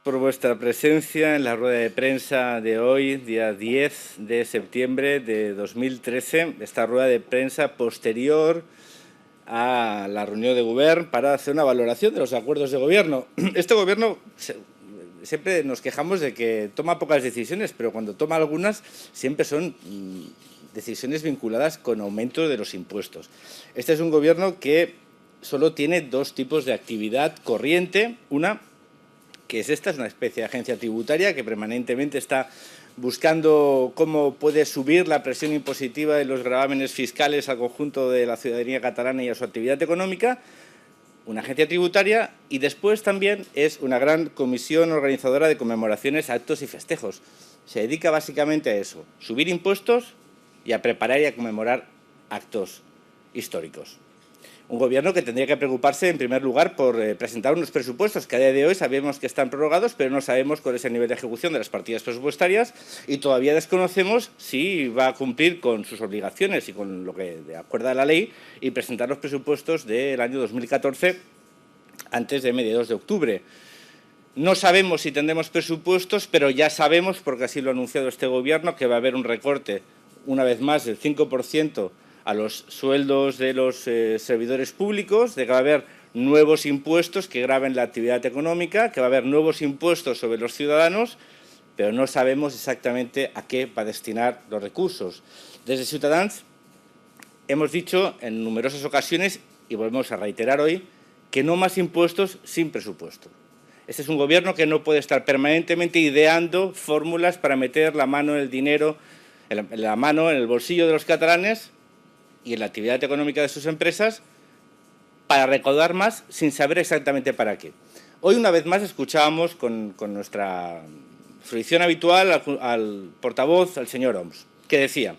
por vuestra presencia en la rueda de prensa de hoy, día 10 de septiembre de 2013. Esta rueda de prensa posterior a la reunión de Gobierno para hacer una valoración de los acuerdos de gobierno. Este gobierno siempre nos quejamos de que toma pocas decisiones, pero cuando toma algunas siempre son decisiones vinculadas con aumento de los impuestos. Este es un gobierno que solo tiene dos tipos de actividad corriente. Una, que es una especie de agencia tributaria que permanentemente está buscando cómo puede subir la presión impositiva de los gravámenes fiscales al conjunto de la ciudadanía catalana y a su actividad económica, una agencia tributaria, y después también es una gran comisión organizadora de conmemoraciones, actos y festejos. Se dedica básicamente a eso, subir impuestos y a preparar y a conmemorar actos históricos. Un gobierno que tendría que preocuparse, en primer lugar, por presentar unos presupuestos que a día de hoy sabemos que están prorrogados, pero no sabemos cuál es el nivel de ejecución de las partidas presupuestarias y todavía desconocemos si va a cumplir con sus obligaciones y con lo que acuerda la ley y presentar los presupuestos del año 2014 antes de mediados de octubre. No sabemos si tendremos presupuestos, pero ya sabemos, porque así lo ha anunciado este gobierno, que va a haber un recorte, una vez más, del 5% a los sueldos de los servidores públicos, de que va a haber nuevos impuestos que graven la actividad económica, que va a haber nuevos impuestos sobre los ciudadanos, pero no sabemos exactamente a qué va a destinar los recursos. Desde Ciutadans hemos dicho en numerosas ocasiones, y volvemos a reiterar hoy, que no más impuestos sin presupuesto. Este es un gobierno que no puede estar permanentemente ideando fórmulas para meter la mano en el dinero, la mano en el bolsillo de los catalanes y en la actividad económica de sus empresas para recaudar más sin saber exactamente para qué. Hoy, una vez más, escuchábamos con nuestra fruición habitual al portavoz, al señor Homs, que decía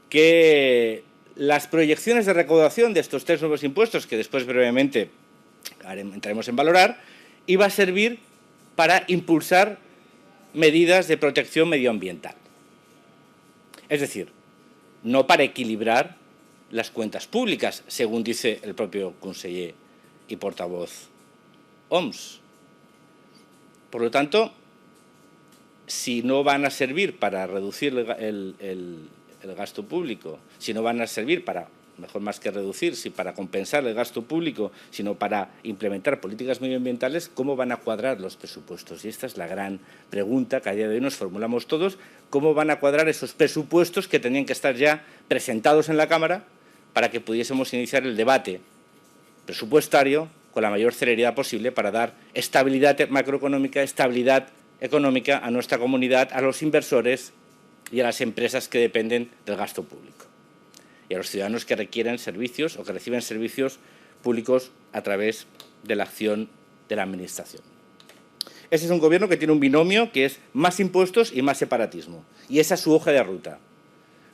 que las proyecciones de recaudación de estos tres nuevos impuestos, que después brevemente entraremos en valorar, iba a servir para impulsar medidas de protección medioambiental. Es decir, no para equilibrar las cuentas públicas, según dice el propio conseller y portavoz Homs. Por lo tanto, si no van a servir para reducir el gasto público, si no van a servir para, mejor más que reducir, si para compensar el gasto público, sino para implementar políticas medioambientales, ¿cómo van a cuadrar los presupuestos? Y esta es la gran pregunta que a día de hoy nos formulamos todos. ¿Cómo van a cuadrar esos presupuestos que tenían que estar ya presentados en la Cámara para que pudiésemos iniciar el debate presupuestario con la mayor celeridad posible para dar estabilidad macroeconómica, estabilidad económica a nuestra comunidad, a los inversores y a las empresas que dependen del gasto público, y a los ciudadanos que requieren servicios o que reciben servicios públicos a través de la acción de la Administración? Ese es un gobierno que tiene un binomio que es más impuestos y más separatismo, y esa es su hoja de ruta.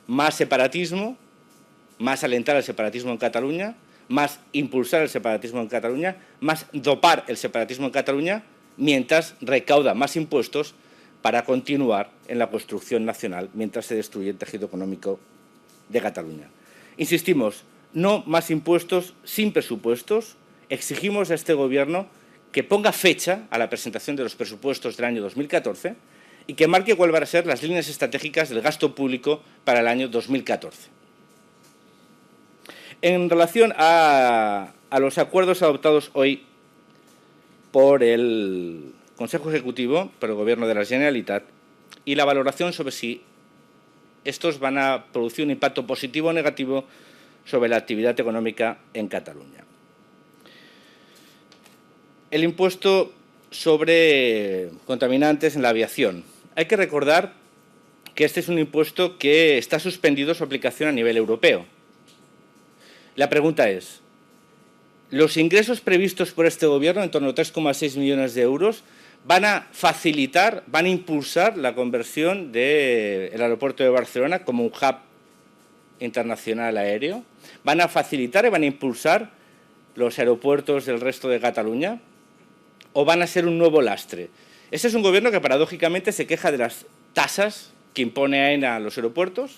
Más separatismo, más alentar el separatismo en Cataluña, más impulsar el separatismo en Cataluña, más dopar el separatismo en Cataluña, mientras recauda más impuestos para continuar en la construcción nacional, mientras se destruye el tejido económico de Cataluña. Insistimos, no más impuestos sin presupuestos. Exigimos a este Gobierno que ponga fecha a la presentación de los presupuestos del año 2014 y que marque cuáles van a ser las líneas estratégicas del gasto público para el año 2014. En relación a los acuerdos adoptados hoy por el Consejo Ejecutivo, por el Gobierno de la Generalitat, y la valoración sobre si estos van a producir un impacto positivo o negativo sobre la actividad económica en Cataluña. El impuesto sobre contaminantes en la aviación. Hay que recordar que este es un impuesto que está suspendido su aplicación a nivel europeo. La pregunta es, ¿los ingresos previstos por este Gobierno, en torno a 3,6 millones de euros, van a facilitar, van a impulsar la conversión del aeropuerto de Barcelona como un hub internacional aéreo? ¿Van a facilitar y van a impulsar los aeropuertos del resto de Cataluña? ¿O van a ser un nuevo lastre? Este es un Gobierno que paradójicamente se queja de las tasas que impone AENA a los aeropuertos,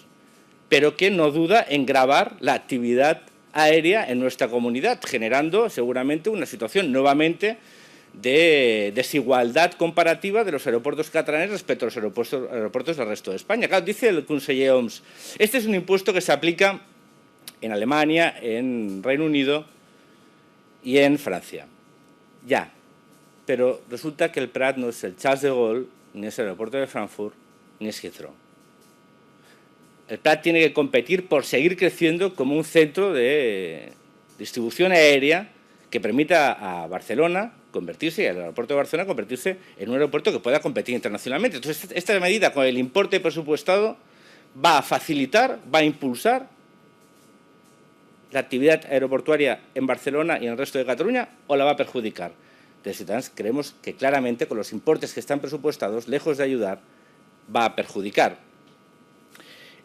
pero que no duda en gravar la actividad aérea en nuestra comunidad, generando seguramente una situación nuevamente de desigualdad comparativa de los aeropuertos catalanes respecto a los aeropuertos del resto de España. Claro, dice el conseller Homs, este es un impuesto que se aplica en Alemania, en Reino Unido y en Francia. Ya, pero resulta que el Prat no es el Charles de Gaulle, ni es el aeropuerto de Frankfurt, ni es Heathrow. El Prat tiene que competir por seguir creciendo como un centro de distribución aérea que permita a Barcelona convertirse, al aeropuerto de Barcelona, convertirse en un aeropuerto que pueda competir internacionalmente. Entonces, esta medida, con el importe presupuestado, va a facilitar, va a impulsar la actividad aeroportuaria en Barcelona y en el resto de Cataluña, o la va a perjudicar. De Ciudadanos creemos que claramente, con los importes que están presupuestados, lejos de ayudar, va a perjudicar.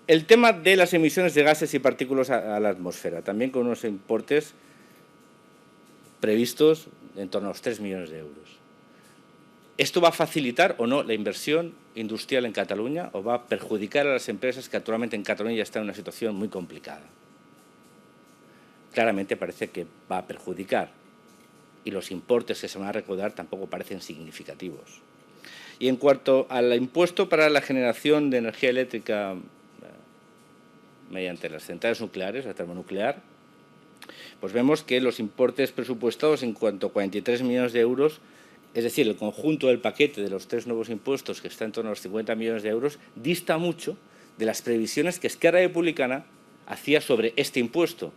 El tema de las emisiones de gases y partículas a la atmósfera, también con unos importes previstos en torno a los 3 millones de euros. ¿Esto va a facilitar o no la inversión industrial en Cataluña o va a perjudicar a las empresas que actualmente en Cataluña ya están en una situación muy complicada? Claramente parece que va a perjudicar y los importes que se van a recaudar tampoco parecen significativos. Y en cuanto al impuesto para la generación de energía eléctrica mediante las centrales nucleares, la termonuclear, pues vemos que los importes presupuestados en cuanto a 43 millones de euros, es decir, el conjunto del paquete de los 3 nuevos impuestos, que está en torno a los 50 millones de euros, dista mucho de las previsiones que Esquerra Republicana hacía sobre este impuesto,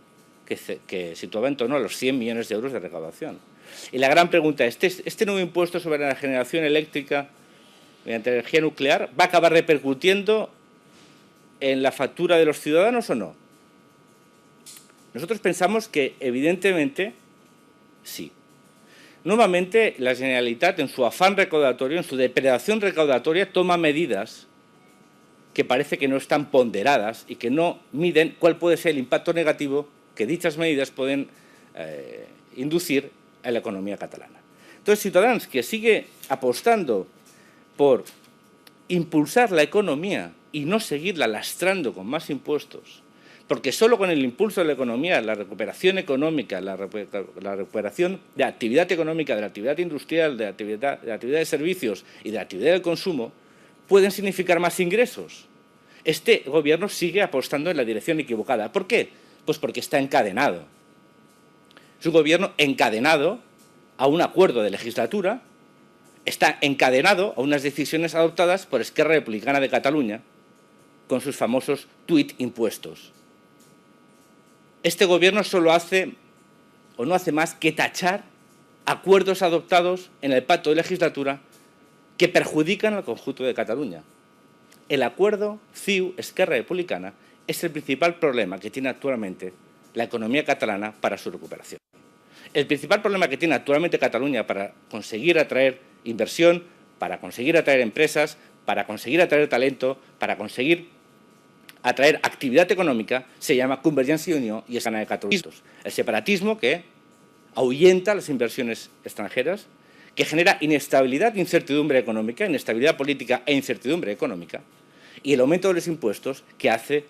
que situaba en torno a los 100 millones de euros de recaudación. Y la gran pregunta es, ¿este nuevo impuesto sobre la generación eléctrica mediante energía nuclear va a acabar repercutiendo en la factura de los ciudadanos o no? Nosotros pensamos que, evidentemente, sí. Nuevamente, la Generalitat, en su afán recaudatorio, en su depredación recaudatoria, toma medidas que parece que no están ponderadas y que no miden cuál puede ser el impacto negativo que dichas medidas pueden inducir a la economía catalana. Entonces, Ciutadans, que sigue apostando por impulsar la economía y no seguirla lastrando con más impuestos, porque solo con el impulso de la economía, la recuperación económica, la recuperación de la actividad económica, de la actividad industrial, de la actividad de servicios y de la actividad del consumo, pueden significar más ingresos. Este Gobierno sigue apostando en la dirección equivocada. ¿Por qué? Pues porque está encadenado. Es un Gobierno encadenado a un acuerdo de legislatura, está encadenado a unas decisiones adoptadas por Esquerra Republicana de Cataluña con sus famosos tuit impuestos. Este Gobierno solo hace o no hace más que tachar acuerdos adoptados en el pacto de legislatura que perjudican al conjunto de Cataluña. El acuerdo CiU-Esquerra Republicana es el principal problema que tiene actualmente la economía catalana para su recuperación. El principal problema que tiene actualmente Cataluña para conseguir atraer inversión, para conseguir atraer empresas, para conseguir atraer talento, para conseguir atraer actividad económica, se llama Convergencia y Unió y Esquerra de Cataluña. El separatismo que ahuyenta las inversiones extranjeras, que genera inestabilidad e incertidumbre económica, inestabilidad política e incertidumbre económica, y el aumento de los impuestos que hace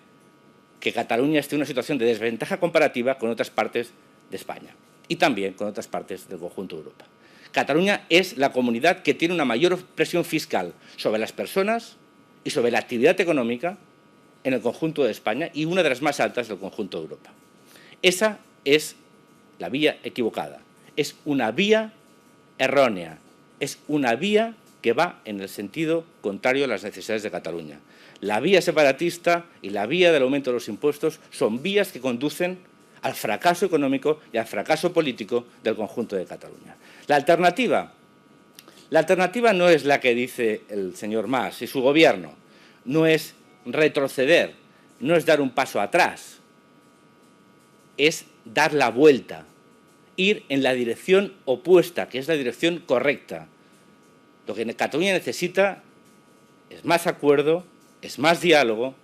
que Cataluña esté en una situación de desventaja comparativa con otras partes de España y también con otras partes del conjunto de Europa. Cataluña es la comunidad que tiene una mayor presión fiscal sobre las personas y sobre la actividad económica en el conjunto de España y una de las más altas del conjunto de Europa. Esa es la vía equivocada, es una vía errónea, es una vía que va en el sentido contrario a las necesidades de Cataluña. La vía separatista y la vía del aumento de los impuestos son vías que conducen al fracaso económico y al fracaso político del conjunto de Cataluña. La alternativa no es la que dice el señor Mas y su gobierno, no es retroceder, no es dar un paso atrás, es dar la vuelta, ir en la dirección opuesta, que es la dirección correcta. Lo que Cataluña necesita es más acuerdo, es más diálogo,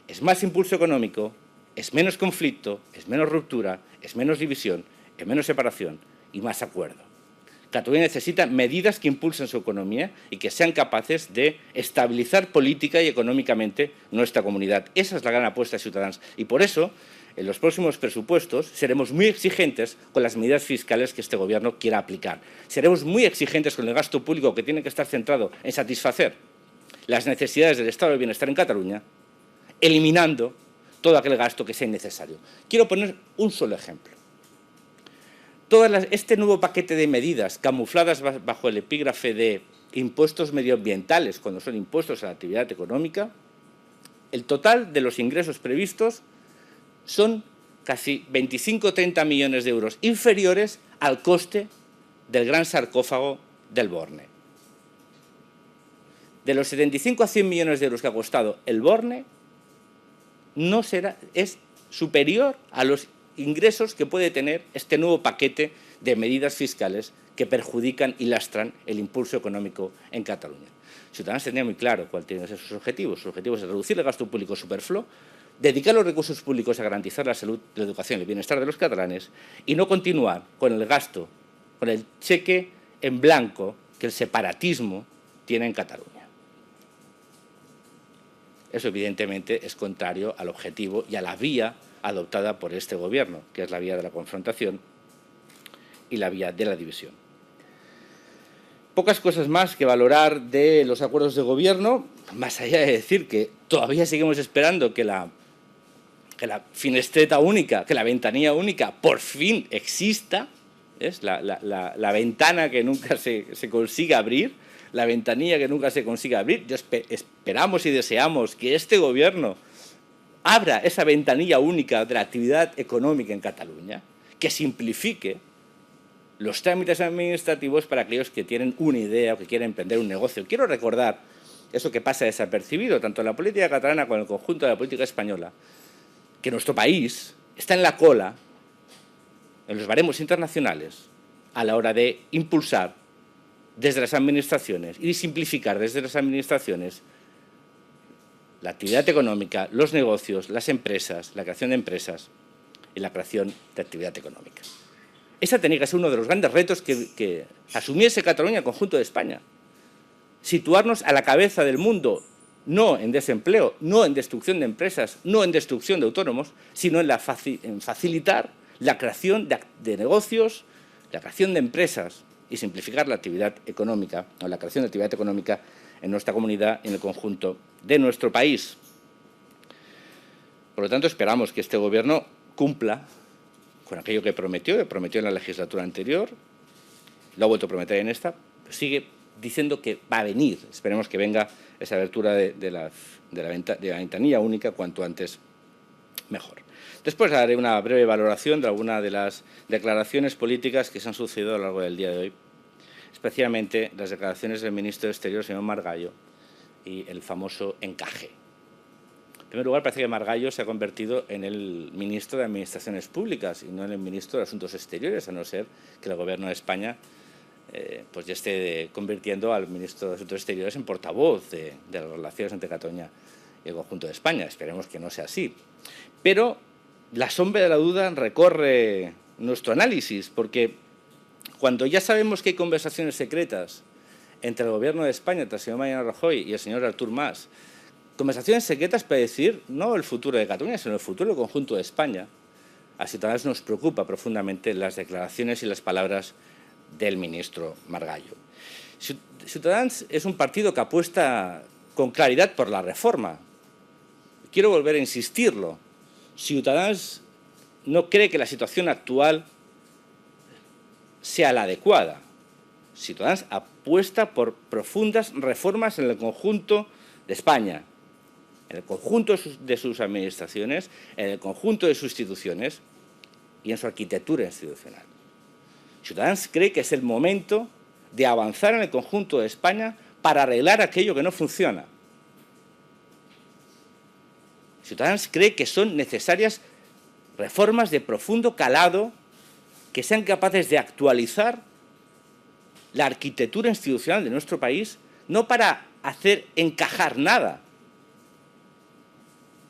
es más impulso económico, es menos conflicto, es menos ruptura, es menos división, es menos separación y más acuerdo. Cataluña necesita medidas que impulsen su economía y que sean capaces de estabilizar política y económicamente nuestra comunidad. Esa es la gran apuesta de Ciutadans. Y por eso en los próximos presupuestos seremos muy exigentes con las medidas fiscales que este Gobierno quiera aplicar. Seremos muy exigentes con el gasto público que tiene que estar centrado en satisfacer las necesidades del estado del bienestar en Cataluña, eliminando todo aquel gasto que sea innecesario. Quiero poner un solo ejemplo. Este nuevo paquete de medidas camufladas bajo el epígrafe de impuestos medioambientales, cuando son impuestos a la actividad económica, el total de los ingresos previstos son casi 25 o 30 millones de euros, inferiores al coste del gran sarcófago del Borne. De los 75 a 100 millones de euros que ha costado el Borne, es superior a los ingresos que puede tener este nuevo paquete de medidas fiscales que perjudican y lastran el impulso económico en Cataluña. Ciudadanos tenía muy claro cuáles tienen que ser sus objetivos. Sus objetivos es reducir el gasto público superfluo, dedicar los recursos públicos a garantizar la salud, la educación y el bienestar de los catalanes y no continuar con el gasto, con el cheque en blanco que el separatismo tiene en Cataluña. Eso, evidentemente, es contrario al objetivo y a la vía adoptada por este Gobierno, que es la vía de la confrontación y la vía de la división. Pocas cosas más que valorar de los acuerdos de Gobierno, más allá de decir que todavía seguimos esperando que la finestreta única, que la ventanilla única por fin exista, ¿es? La ventana que nunca se consiga abrir, la ventanilla que nunca se consiga abrir. Esperamos y deseamos que este Gobierno abra esa ventanilla única de la actividad económica en Cataluña, que simplifique los trámites administrativos para aquellos que tienen una idea o que quieren emprender un negocio. Quiero recordar eso que pasa desapercibido, tanto en la política catalana como en el conjunto de la política española, que nuestro país está en la cola, en los baremos internacionales, a la hora de impulsar desde las administraciones y simplificar desde las administraciones la actividad económica, los negocios, las empresas, la creación de empresas y la creación de actividad económica. Esa tenía que ser uno de los grandes retos que asumiese Cataluña en conjunto de España. Situarnos a la cabeza del mundo, no en desempleo, no en destrucción de empresas, no en destrucción de autónomos, sino en facilitar la creación de negocios, la creación de empresas y simplificar la actividad económica o la creación de actividad económica en nuestra comunidad y en el conjunto de nuestro país. Por lo tanto, esperamos que este Gobierno cumpla con aquello que prometió en la legislatura anterior, lo ha vuelto a prometer en esta, pero sigue diciendo que va a venir. Esperemos que venga esa abertura de la ventanilla única cuanto antes mejor. Después haré una breve valoración de algunas de las declaraciones políticas que se han sucedido a lo largo del día de hoy, especialmente las declaraciones del ministro de Exteriores, señor Margallo, y el famoso encaje. En primer lugar, parece que Margallo se ha convertido en el ministro de Administraciones Públicas y no en el ministro de Asuntos Exteriores, a no ser que el Gobierno de España pues ya esté convirtiendo al ministro de Asuntos Exteriores en portavoz de las relaciones entre Cataluña y el conjunto de España. Esperemos que no sea así. Pero la sombra de la duda recorre nuestro análisis, porque cuando ya sabemos que hay conversaciones secretas entre el Gobierno de España, entre el señor Mariano Rajoy y el señor Artur Mas, conversaciones secretas para decir no el futuro de Cataluña, sino el futuro del conjunto de España, a Ciudadanos nos preocupa profundamente las declaraciones y las palabras del ministro Margallo. Ciudadanos es un partido que apuesta con claridad por la reforma. Quiero volver a insistirlo. Ciudadanos no cree que la situación actual sea la adecuada. Ciudadanos apuesta por profundas reformas en el conjunto de España, en el conjunto de sus administraciones, en el conjunto de sus instituciones y en su arquitectura institucional. Ciudadanos cree que es el momento de avanzar en el conjunto de España para arreglar aquello que no funciona. Ciudadanos cree que son necesarias reformas de profundo calado que sean capaces de actualizar la arquitectura institucional de nuestro país, no para hacer encajar nada,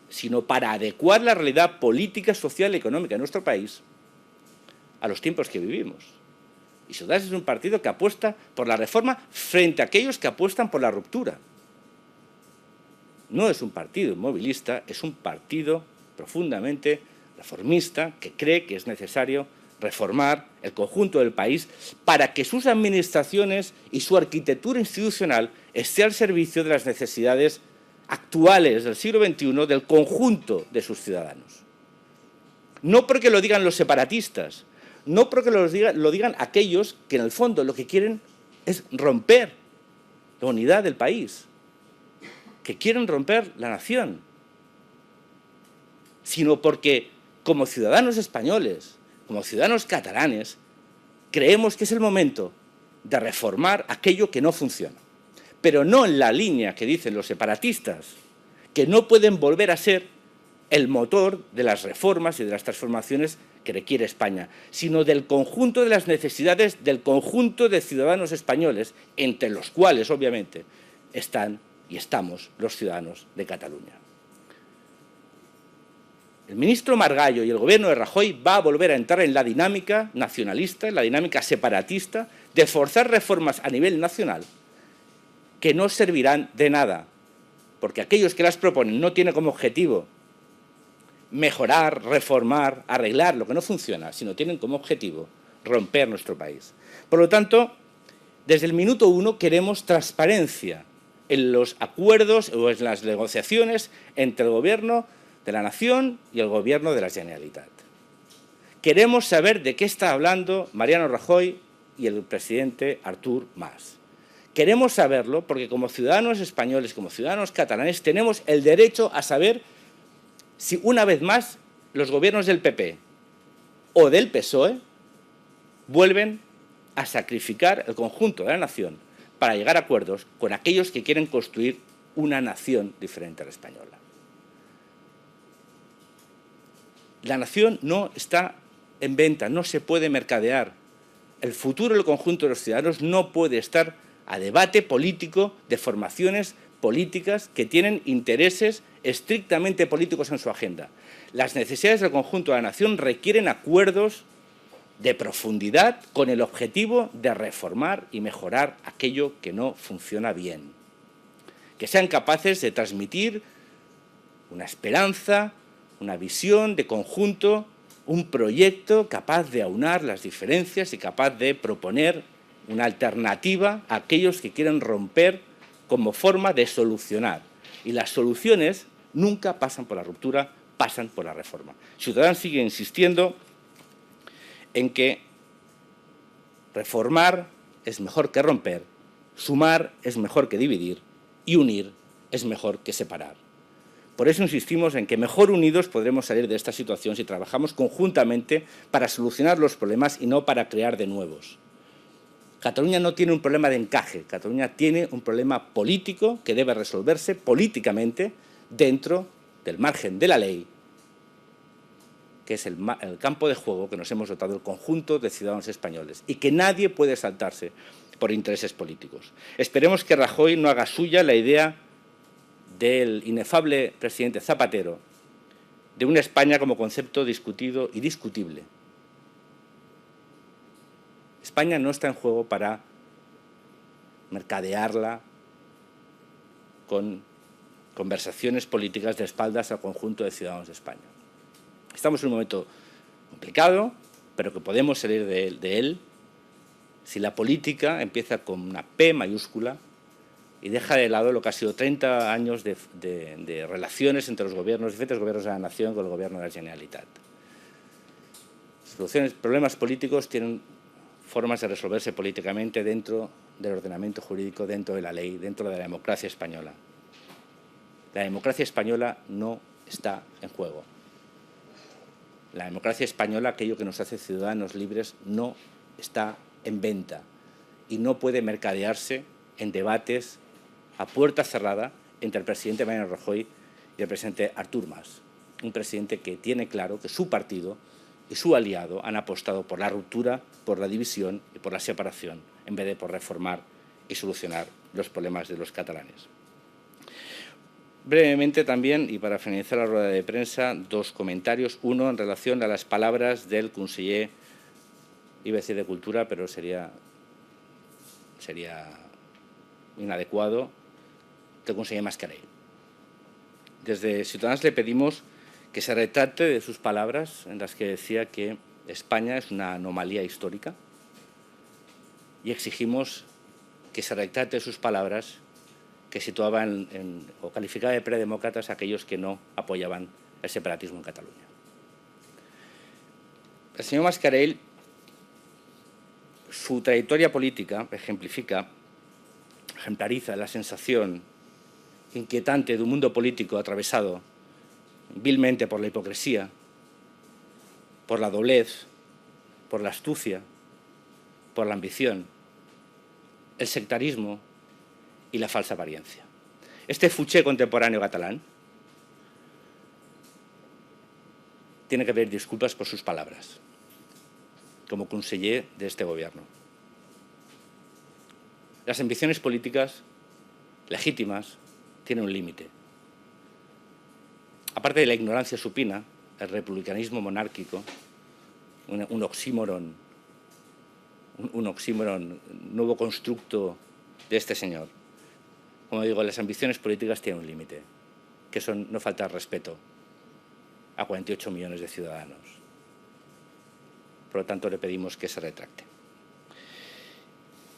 sino para adecuar la realidad política, social y económica de nuestro país a los tiempos que vivimos. Y Ciudadanos es un partido que apuesta por la reforma frente a aquellos que apuestan por la ruptura. No es un partido inmovilista, es un partido profundamente reformista, que cree que es necesario reformar el conjunto del país para que sus administraciones y su arquitectura institucional esté al servicio de las necesidades actuales del siglo XXI del conjunto de sus ciudadanos. No porque lo digan los separatistas, no porque lo digan aquellos que en el fondo lo que quieren es romper la unidad del país, que quieren romper la nación, sino porque como ciudadanos españoles, como ciudadanos catalanes, creemos que es el momento de reformar aquello que no funciona, pero no en la línea que dicen los separatistas, que no pueden volver a ser el motor de las reformas y de las transformaciones que requiere España, sino del conjunto de las necesidades del conjunto de ciudadanos españoles, entre los cuales, obviamente, están y estamos los ciudadanos de Cataluña. El ministro Margallo y el gobierno de Rajoy va a volver a entrar en la dinámica nacionalista, en la dinámica separatista, de forzar reformas a nivel nacional que no servirán de nada, porque aquellos que las proponen no tienen como objetivo mejorar, reformar, arreglar lo que no funciona, sino tienen como objetivo romper nuestro país. Por lo tanto, desde el minuto uno queremos transparencia en los acuerdos o en las negociaciones entre el Gobierno de la Nación y el Gobierno de la Generalitat. Queremos saber de qué está hablando Mariano Rajoy y el presidente Artur Mas. Queremos saberlo porque como ciudadanos españoles, como ciudadanos catalanes, tenemos el derecho a saber si una vez más los gobiernos del PP o del PSOE vuelven a sacrificar el conjunto de la nación para llegar a acuerdos con aquellos que quieren construir una nación diferente a la española. La nación no está en venta, no se puede mercadear. El futuro del conjunto de los ciudadanos no puede estar a debate político de formaciones políticas que tienen intereses estrictamente políticos en su agenda. Las necesidades del conjunto de la nación requieren acuerdos de profundidad con el objetivo de reformar y mejorar aquello que no funciona bien. Que sean capaces de transmitir una esperanza, una visión de conjunto, un proyecto capaz de aunar las diferencias y capaz de proponer una alternativa a aquellos que quieren romper como forma de solucionar. Y las soluciones nunca pasan por la ruptura, pasan por la reforma. Ciudadanos sigue insistiendo en que reformar es mejor que romper, sumar es mejor que dividir y unir es mejor que separar. Por eso insistimos en que mejor unidos podremos salir de esta situación si trabajamos conjuntamente para solucionar los problemas y no para crear de nuevos. Cataluña no tiene un problema de encaje, Cataluña tiene un problema político que debe resolverse políticamente dentro del margen de la ley, que es el campo de juego que nos hemos dotado el conjunto de ciudadanos españoles y que nadie puede saltarse por intereses políticos. Esperemos que Rajoy no haga suya la idea del inefable presidente Zapatero de una España como concepto discutido y discutible. España no está en juego para mercadearla con conversaciones políticas de espaldas al conjunto de ciudadanos de España. Estamos en un momento complicado, pero que podemos salir de él si la política empieza con una P mayúscula y deja de lado lo que ha sido 30 años de relaciones entre los gobiernos, diferentes gobiernos de la nación con el gobierno de la Generalitat. Soluciones, problemas políticos tienen formas de resolverse políticamente dentro del ordenamiento jurídico, dentro de la ley, dentro de la democracia española. La democracia española no está en juego. La democracia española, aquello que nos hace ciudadanos libres, no está en venta y no puede mercadearse en debates a puerta cerrada entre el presidente Mariano Rajoy y el presidente Artur Mas, un presidente que tiene claro que su partido y su aliado han apostado por la ruptura, por la división y por la separación, en vez de por reformar y solucionar los problemas de los catalanes. Brevemente también, y para finalizar la rueda de prensa, dos comentarios. Uno, en relación a las palabras del conseller, iba a decir de Cultura, pero sería inadecuado, del conseller Mascarell. Desde Ciudadanos le pedimos que se retrate de sus palabras en las que decía que España es una anomalía histórica, y exigimos que se retrate de sus palabras que situaba o calificaba de predemócratas a aquellos que no apoyaban el separatismo en Cataluña. El señor Mascarell, su trayectoria política ejemplariza la sensación inquietante de un mundo político atravesado vilmente por la hipocresía, por la doblez, por la astucia, por la ambición, el sectarismo y la falsa apariencia. Este Fouché contemporáneo catalán tiene que pedir disculpas por sus palabras, como conseller de este gobierno. Las ambiciones políticas legítimas tienen un límite. Aparte de la ignorancia supina, el republicanismo monárquico, un oxímoron, nuevo constructo de este señor. Como digo, las ambiciones políticas tienen un límite, que son no faltar respeto a 48 millones de ciudadanos. Por lo tanto, le pedimos que se retracte.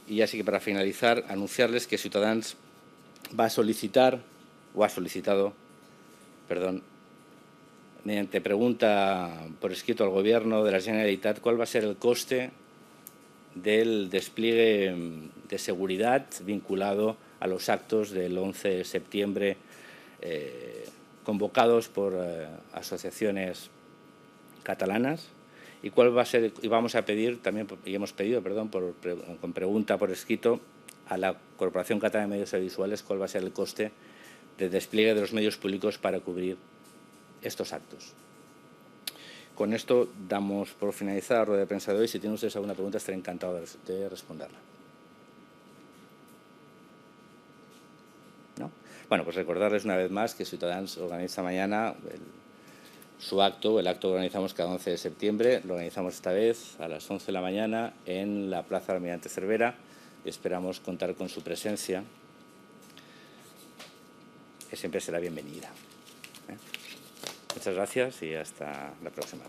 Y así que, para finalizar, anunciarles que Ciutadans va a solicitar, o ha solicitado, mediante pregunta por escrito al Gobierno de la Generalitat, cuál va a ser el coste del despliegue de seguridad vinculado a los actos del 11 de septiembre convocados por asociaciones catalanas, y cuál va a ser, y vamos a pedir también, y hemos pedido, con pregunta por escrito a la Corporación Catalana de Medios Audiovisuales, cuál va a ser el coste de despliegue de los medios públicos para cubrir estos actos. Con esto damos por finalizada la rueda de prensa de hoy. Si tienen ustedes alguna pregunta, estaré encantado de responderla. ¿No? Bueno, pues recordarles una vez más que Ciutadans organiza mañana su acto, el acto que organizamos cada 11 de septiembre. Lo organizamos esta vez a las 11 de la mañana en la Plaza Almirante Cervera, y esperamos contar con su presencia, que siempre será bienvenida. Muchas gracias y hasta la próxima.